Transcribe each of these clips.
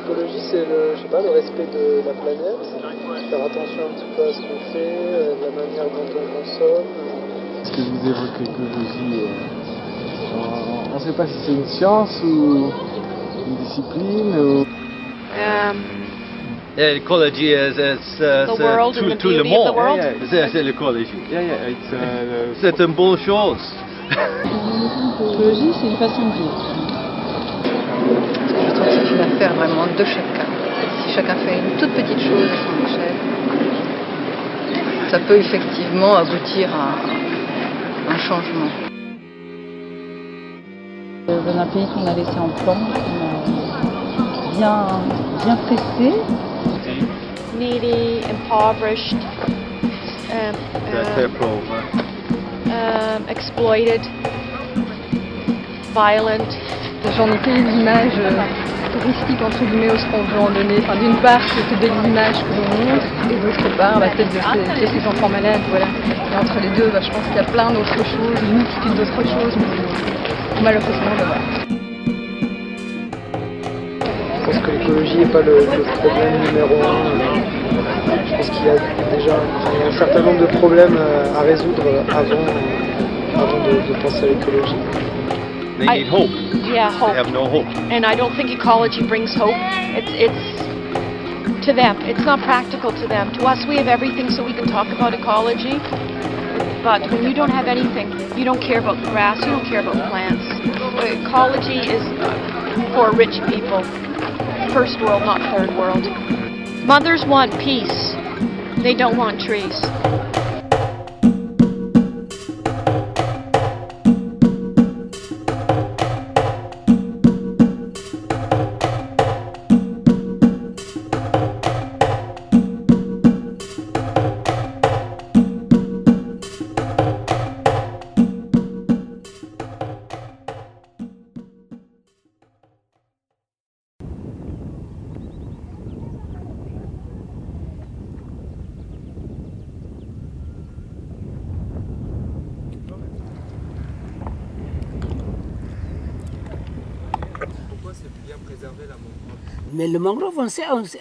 l'écologie, c'est le, je sais pas, le respect de la planète, faire attention un petit peu à ce qu'on fait, la manière dont on consomme. Est-ce que vous évoquez l'écologie on ne sait pas si c'est une science ou une discipline ou... Yeah, ecology is the world and the tout le beauty of the monde. world. C'est l'écologie. Yeah, it's, C'est une bonne chose. L'écologie, c'est une façon de vivre. Je trouve que c'est une affaire vraiment de chacun. Si chacun fait une toute petite chose à son échelle, ça peut effectivement aboutir à un changement. Dans un pays qu'on a laissé en plan, bien pressé. Needy, impoverished, exploited, violent. J'en ai fait une image touristique entre guillemets où ce qu'on veut en donner. Enfin, d'une part, c'est de belles images que l'on montre, et d'autre part, peut-être de ces enfants malades, voilà. Et entre les deux, je pense qu'il y a plein d'autres choses, une multitude d'autres choses, mais malheureusement, voilà. Je pense que l'écologie n'est pas le problème numéro un. Je pense qu'il y a déjà un certain nombre de problèmes à résoudre avant de penser à l'écologie. They need hope. Yeah, hope. They have no hope. And I don't think ecology brings hope. It's to them. It's not practical to them. To us, we have everything, so we can talk about ecology. But when you don't have anything, you don't care about the grass, you don't care about plants. Ecology is for rich people. First world, not third world. Mothers want peace. They don't want trees. Mais le mangrove,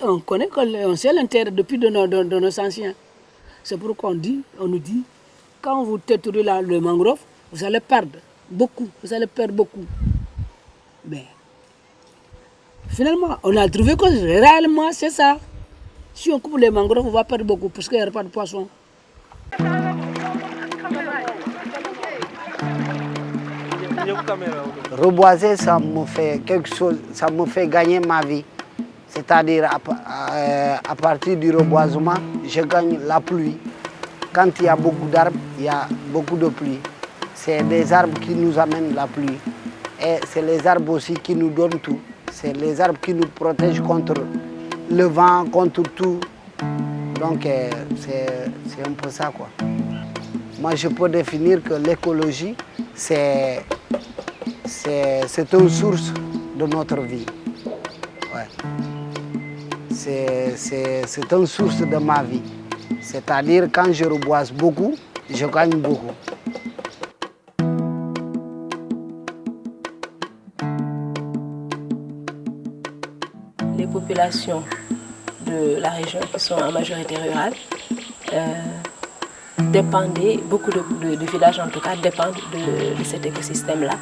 on connaît, on sait l'intérêt depuis de nos anciens. C'est pourquoi on nous dit, quand vous détruisez le mangrove, vous allez perdre beaucoup, Mais finalement, on a trouvé que réellement c'est ça. Si on coupe les mangroves, on va perdre beaucoup, parce qu'il n'y a pas de poissons. Reboiser, ça me fait quelque chose, ça me fait gagner ma vie. C'est-à-dire à partir du reboisement, je gagne la pluie. Quand il y a beaucoup d'arbres, il y a beaucoup de pluie. C'est des arbres qui nous amènent la pluie. Et c'est les arbres aussi qui nous donnent tout. C'est les arbres qui nous protègent contre le vent, contre tout. Donc c'est un peu ça, quoi. Moi, je peux définir que l'écologie, c'est une source de notre vie. Ouais. C'est une source de ma vie. C'est-à-dire quand je reboise beaucoup, je gagne beaucoup. Les populations de la région qui sont en majorité rurale dépendaient, beaucoup de villages en tout cas, dépendent de cet écosystème-là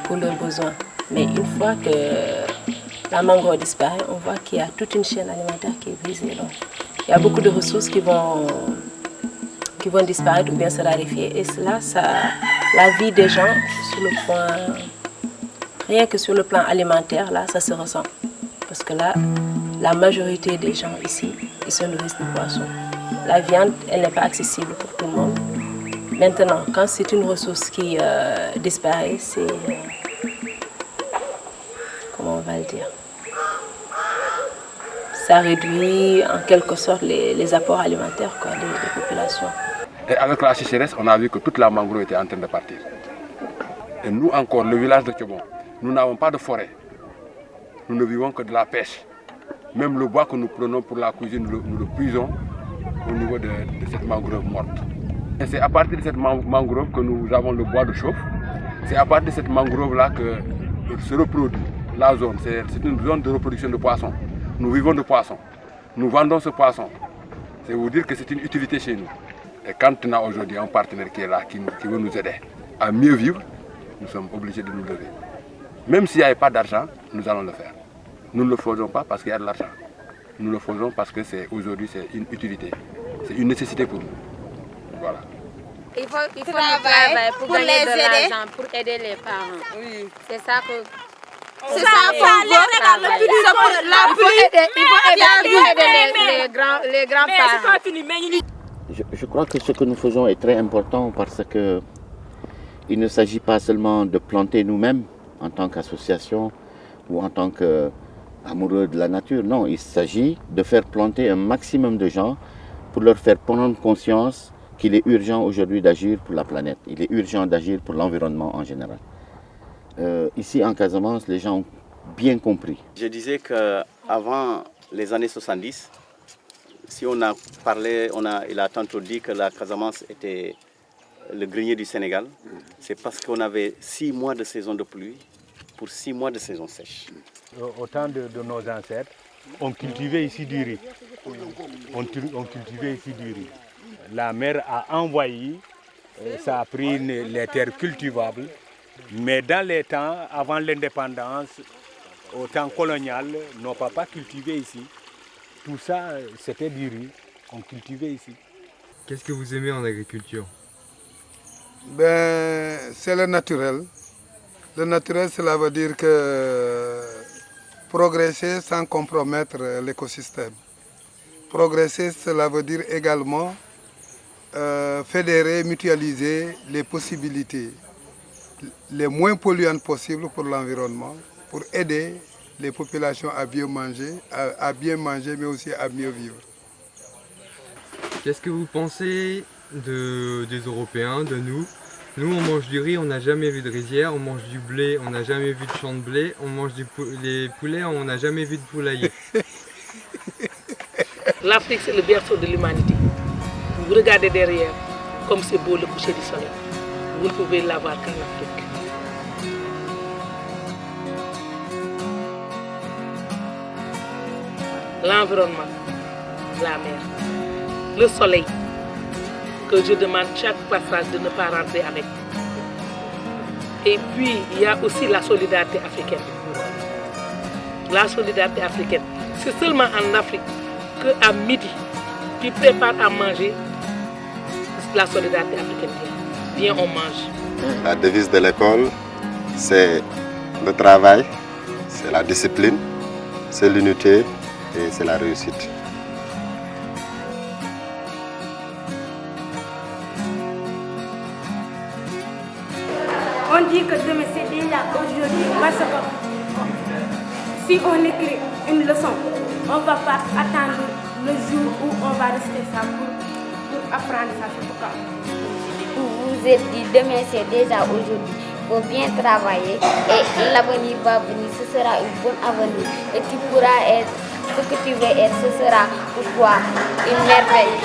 pour leurs besoins. Mais une fois que la mangrove disparaît, on voit qu'il y a toute une chaîne alimentaire qui est brisée. Donc, il y a beaucoup de ressources qui vont disparaître ou bien se raréfier. Et cela, la vie des gens, sur le point, rien que sur le plan alimentaire, là, ça se ressent. Parce que là, la majorité des gens ici, ils se nourrissent de poissons. La viande, elle n'est pas accessible pour tout le monde. Maintenant, quand c'est une ressource qui disparaît, c'est... comment on va le dire? Ça réduit en quelque sorte les apports alimentaires des populations. Et avec la sécheresse, on a vu que toute la mangrove était en train de partir. Et nous encore, le village de Tchobon, nous n'avons pas de forêt. Nous ne vivons que de la pêche. Même le bois que nous prenons pour la cuisine, nous le puisons au niveau de cette mangrove morte. Et c'est à partir de cette mangrove que nous avons le bois de chauffe. C'est à partir de cette mangrove-là que se reproduit la zone. C'est une zone de reproduction de poissons. Nous vivons de poissons. Nous vendons ce poisson. C'est vous dire que c'est une utilité chez nous. Et quand on a aujourd'hui un partenaire qui est là, qui veut nous aider à mieux vivre, nous sommes obligés de nous lever. Même s'il n'y avait pas d'argent, nous allons le faire. Nous ne le faisons pas parce qu'il y a de l'argent. Nous le faisons parce que aujourd'hui c'est une utilité. C'est une nécessité pour nous. Voilà. Il faut travailler pour gagner de l'argent, pour aider les parents. Oui. C'est ça que... C'est ça qu'on veut. Il faut aider les grands-parents. Je crois que ce que nous faisons est très important parce que il ne s'agit pas seulement de planter nous-mêmes en tant qu'association ou en tant qu'amoureux de la nature. Non, il s'agit de faire planter un maximum de gens pour leur faire prendre conscience qu'il est urgent aujourd'hui d'agir pour la planète. Il est urgent d'agir pour l'environnement en général. Ici en Casamance, les gens ont bien compris. Je disais qu'avant les années 70, si on a parlé, il a tantôt dit que la Casamance était le grenier du Sénégal, c'est parce qu'on avait 6 mois de saison de pluie pour 6 mois de saison sèche. Au temps de nos ancêtres, on cultivait ici du riz. On cultivait ici du riz. La mer a envahi, ça a pris les terres cultivables, mais dans les temps, avant l'indépendance, au temps colonial, nos papas cultivaient ici. Tout ça, c'était du riz, on cultivait ici. Qu'est-ce que vous aimez en agriculture? C'est le naturel. Le naturel, cela veut dire que progresser sans compromettre l'écosystème. Progresser, cela veut dire également fédérer, mutualiser les possibilités les moins polluantes possibles pour l'environnement, pour aider les populations à bien manger, mais aussi à mieux vivre. Qu'est-ce que vous pensez des Européens, de nous? Nous, on mange du riz, on n'a jamais vu de rizière, on mange du blé, on n'a jamais vu de champ de blé, on mange les poulets, on n'a jamais vu de poulailler. L'Afrique, c'est le berceau de l'humanité. Vous regardez derrière, comme c'est beau le coucher du soleil. Vous ne pouvez l'avoir qu'en Afrique. L'environnement, la mer, le soleil, que je demande chaque passage de ne pas rentrer avec. Et puis, il y a aussi la solidarité africaine. La solidarité africaine, c'est seulement en Afrique qu'à midi, tu prépares à manger, la solidarité africaine. Viens, on mange. La devise de l'école, c'est le travail, c'est la discipline, c'est l'unité et c'est la réussite. On dit que demain c'est déjà aujourd'hui parce que si on écrit une leçon, on ne va pas attendre le jour où on va rester ça pour apprendre ça. Vous vous êtes dit demain c'est déjà aujourd'hui. Il faut bien travailler et l'avenir va venir, ce sera une bonne avenir. Et tu pourras être ce que tu veux être, ce sera pour toi une merveille.